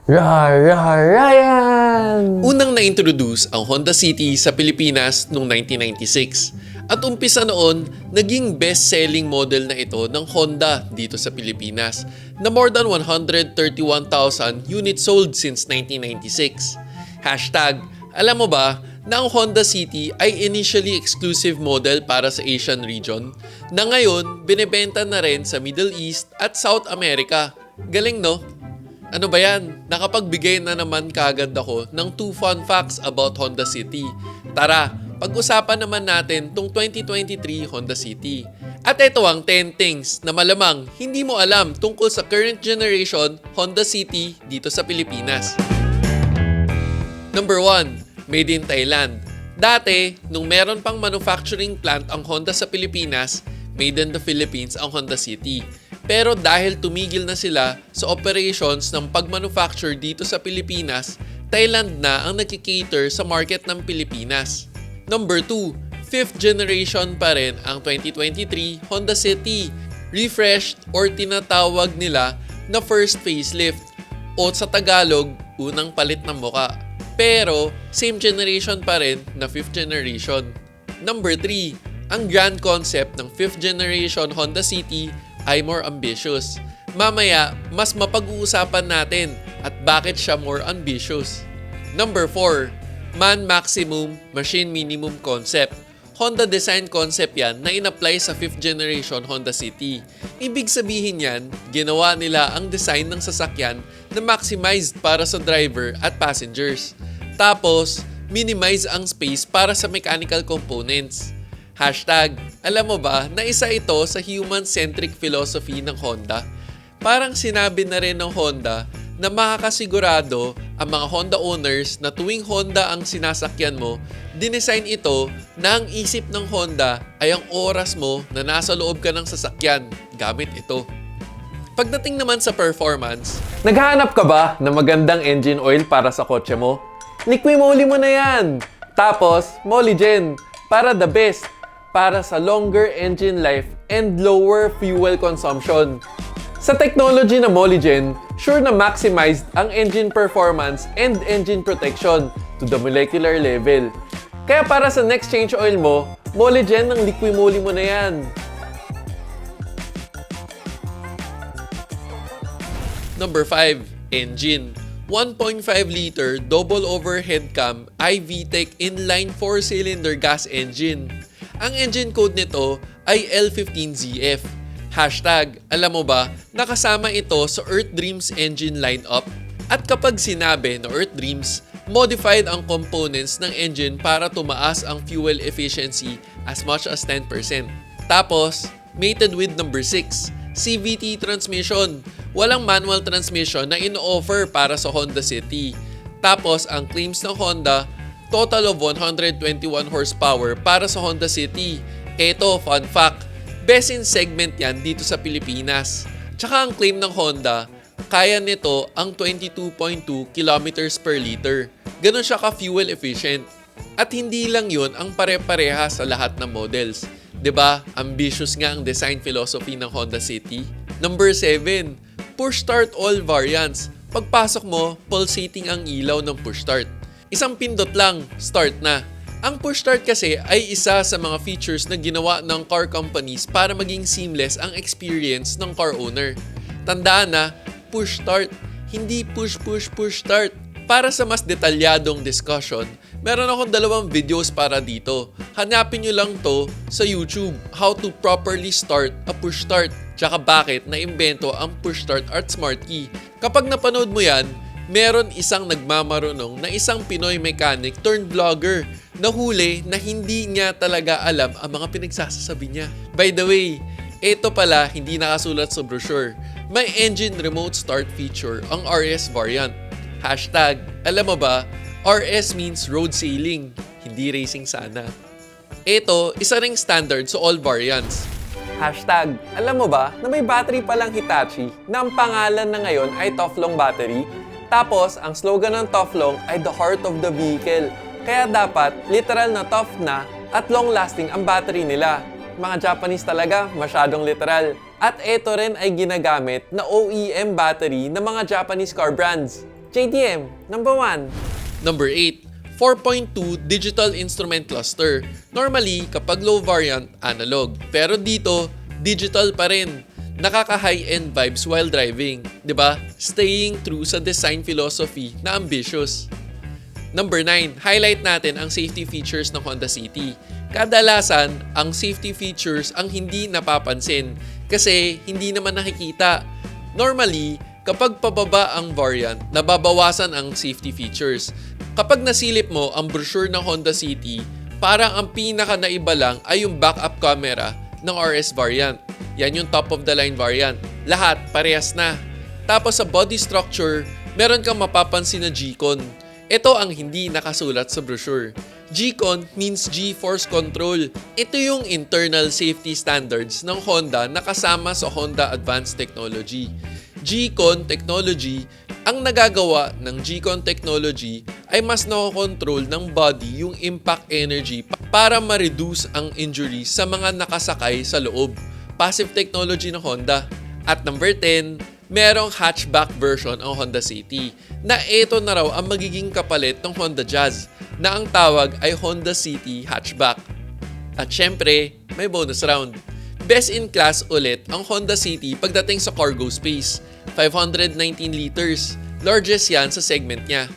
Ryan! Unang na-introduce ang Honda City sa Pilipinas noong 1996. At umpisa noon, naging best-selling model na ito ng Honda dito sa Pilipinas na more than 131,000 units sold since 1996. Hashtag, alam mo ba na ang Honda City ay initially exclusive model para sa Asian region na ngayon binebenta na rin sa Middle East at South America. Galing no? Ano ba yan? Nakapagbigay na naman kagad ako ng 2 fun facts about Honda City. Tara, pag-usapan naman natin tong 2023 Honda City. At ito ang 10 things na malamang hindi mo alam tungkol sa current generation Honda City dito sa Pilipinas. Number 1, made in Thailand. Dati, nung meron pang manufacturing plant ang Honda sa Pilipinas, made in the Philippines ang Honda City. Pero dahil tumigil na sila sa operations ng pag-manufacture dito sa Pilipinas, Thailand na ang nagkikater sa market ng Pilipinas. Number 2, 5th generation pa rin ang 2023 Honda City. Refreshed or tinatawag nila na first facelift o sa Tagalog, unang palit ng muka. Pero same generation pa rin na 5th generation. Number 3, ang grand concept ng 5th generation Honda City ay more ambitious. Mamaya, mas mapag-uusapan natin at bakit siya more ambitious. Number 4, man maximum, machine minimum concept. Honda design concept yan na in-apply sa 5th generation Honda City. Ibig sabihin yan, ginawa nila ang design ng sasakyan na maximized para sa driver at passengers. Tapos, minimize ang space para sa mechanical components. Hashtag, alam mo ba na isa ito sa human-centric philosophy ng Honda? Parang sinabi na rin ng Honda na makakasigurado ang mga Honda owners na tuwing Honda ang sinasakyan mo, dinesign ito na ang isip ng Honda ay ang oras mo na nasa loob ka ng sasakyan gamit ito. Pagdating naman sa performance, Naghahanap ka ba ng magandang engine oil para sa kotse mo? Liqui-Moly mo na yan! Tapos, Molygen, para the best, para sa longer engine life and lower fuel consumption. Sa technology na Molygen, sure na maximized ang engine performance and engine protection to the molecular level. Kaya para sa next change oil mo, Molygen ng Liqui-Moly mo na yan. Number 5, engine. 1.5 liter double overhead cam iVTEC inline 4-cylinder gas engine. Ang engine code nito ay L15ZF. Hashtag, alam mo ba, nakasama ito sa Earth Dreams engine lineup? At kapag sinabi na Earth Dreams, modified ang components ng engine para tumaas ang fuel efficiency as much as 10%. Tapos, mated with number 6, CVT transmission. Walang manual transmission na in-offer para sa Honda City. Tapos, ang claims ng Honda, total of 121 horsepower para sa Honda City. Eto, fun fact, best in segment yan dito sa Pilipinas. Tsaka ang claim ng Honda, kaya nito ang 22.2 kilometers per liter. Ganon siya ka-fuel efficient. At hindi lang yun ang pare-pareha sa lahat ng models. 'Di ba? Ambitious nga ang design philosophy ng Honda City. Number 7, push start all variants. Pagpasok mo, pulsating ang ilaw ng push start. Isang pindot lang, start na. Ang push start kasi ay isa sa mga features na ginawa ng car companies para maging seamless ang experience ng car owner. Tandaan na, push start, hindi push start. Para sa mas detalyadong discussion, meron akong 2 videos para dito. Hanapin nyo lang to sa YouTube, how to properly start a push start, tsaka bakit naimbento ang push start at smart key. Kapag napanood mo yan, meron isang nagmamarunong na isang Pinoy mechanic turned vlogger na huli na hindi niya talaga alam ang mga pinagsasasabi niya. By the way, ito pala hindi nakasulat sa brochure. May engine remote start feature ang RS variant. Hashtag, alam mo ba, RS means road sailing, hindi racing sana. Ito, isa ring standard sa all variants. Hashtag, alam mo ba na may battery palang Hitachi na ang pangalan na ngayon ay Toflong Battery? Tapos, ang slogan ng Toflong ay the heart of the vehicle. Kaya dapat, literal na tough na at long-lasting ang battery nila. Mga Japanese talaga, masyadong literal. At ito rin ay ginagamit na OEM battery ng mga Japanese car brands. JDM, number 1. Number 8, 4.2 Digital Instrument Cluster. Normally, kapag low variant, analog. Pero dito, digital pa rin. Nakaka-high-end vibes while driving. 'Di ba? Staying true sa design philosophy na ambitious. Number 9, highlight natin ang safety features ng Honda City. Kadalasan, ang safety features ang hindi napapansin kasi hindi naman nakikita. Normally, kapag pababa ang variant, nababawasan ang safety features. Kapag nasilip mo ang brochure ng Honda City, parang ang pinaka naiba lang ay yung backup camera ng RS variant. Yan yung top of the line variant. Lahat parehas na. Tapos sa body structure, meron kang mapapansin na G-Con. Ito ang hindi nakasulat sa brochure. G-Con means G-Force Control. Ito yung internal safety standards ng Honda na kasama sa Honda Advanced Technology. G-Con Technology, ang nagagawa ng G-Con Technology ay mas nakokontrol ng body yung impact energy para ma-reduce ang injury sa mga nakasakay sa loob. Passive technology ng Honda. At number 10, merong hatchback version ang Honda City na ito na raw ang magiging kapalit ng Honda Jazz na ang tawag ay Honda City Hatchback. At syempre, may bonus round. Best in class ulit ang Honda City pagdating sa cargo space. 519 liters. Largest yan sa segment niya.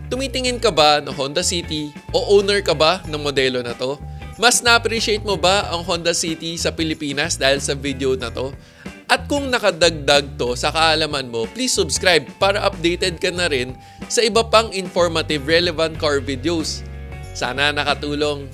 Tumitingin ka ba ng Honda City o owner ka ba ng modelo na to? Mas na-appreciate mo ba ang Honda City sa Pilipinas dahil sa video na to? At kung nakadagdag to sa kaalaman mo, please subscribe para updated ka na rin sa iba pang informative relevant car videos. Sana nakatulong.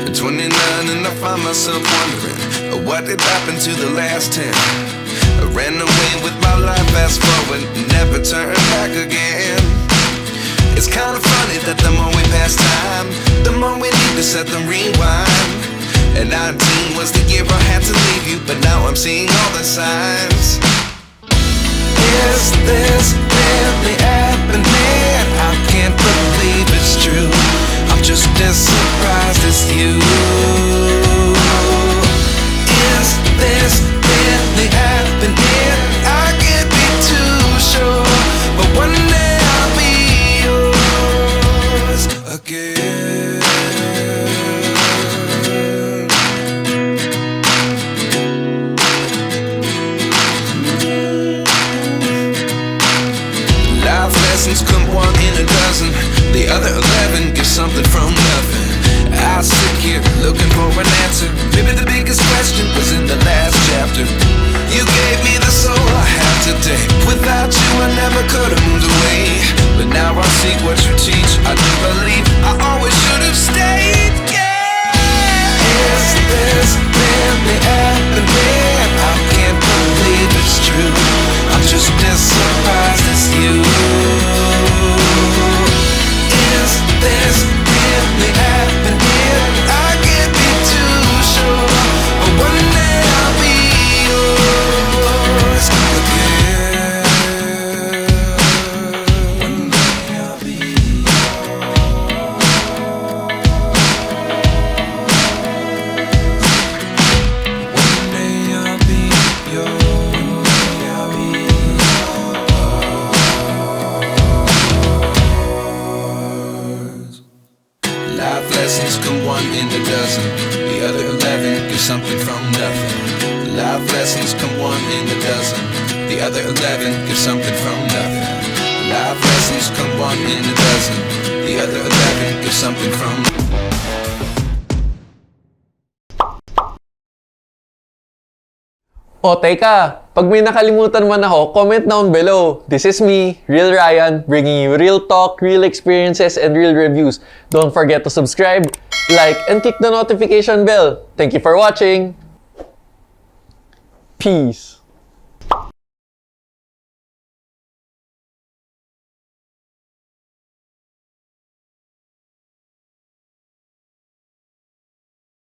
At 29 and I find myself wondering what did happen to the last 10. I ran away with my life, fast forward, never turn back again. It's kind of funny that the more we pass time, the more we need to set the rewind. And 19 was the year I had to leave you, but now I'm seeing all the signs. Is this really happening? I can't believe it's true. I'm just as surprised as you. Is this really happening? I can't be too sure, but one day I'll be yours again. Life lessons come one in a dozen. The other 11 get something from nothing. I sit here looking for an answer. Maybe the biggest question was in the last chapter. You gave me the soul I have today. Without you I never could have moved away. But now I see what you teach. I do believe I always should have stayed. Yeah. Is this really happening? I can't believe it's true. I'm just as surprised as you. Is this really happening? I can't be too sure, but one day I'll be yours again. One day I'll be yours. One day I'll be yours. One day I'll be yours. Life lessons come one in a dozen. The other 11 give something from nothing. Life lessons come one in a dozen. The other 11 give something from nothing. Life lessons come one in a dozen. The other 11 give something from O teka, pag may nakalimutan man ako, comment down below. This is me, Real Ryan, bringing you real talk, real experiences, and real reviews. Don't forget to subscribe, like, and click the notification bell. Thank you for watching. Peace.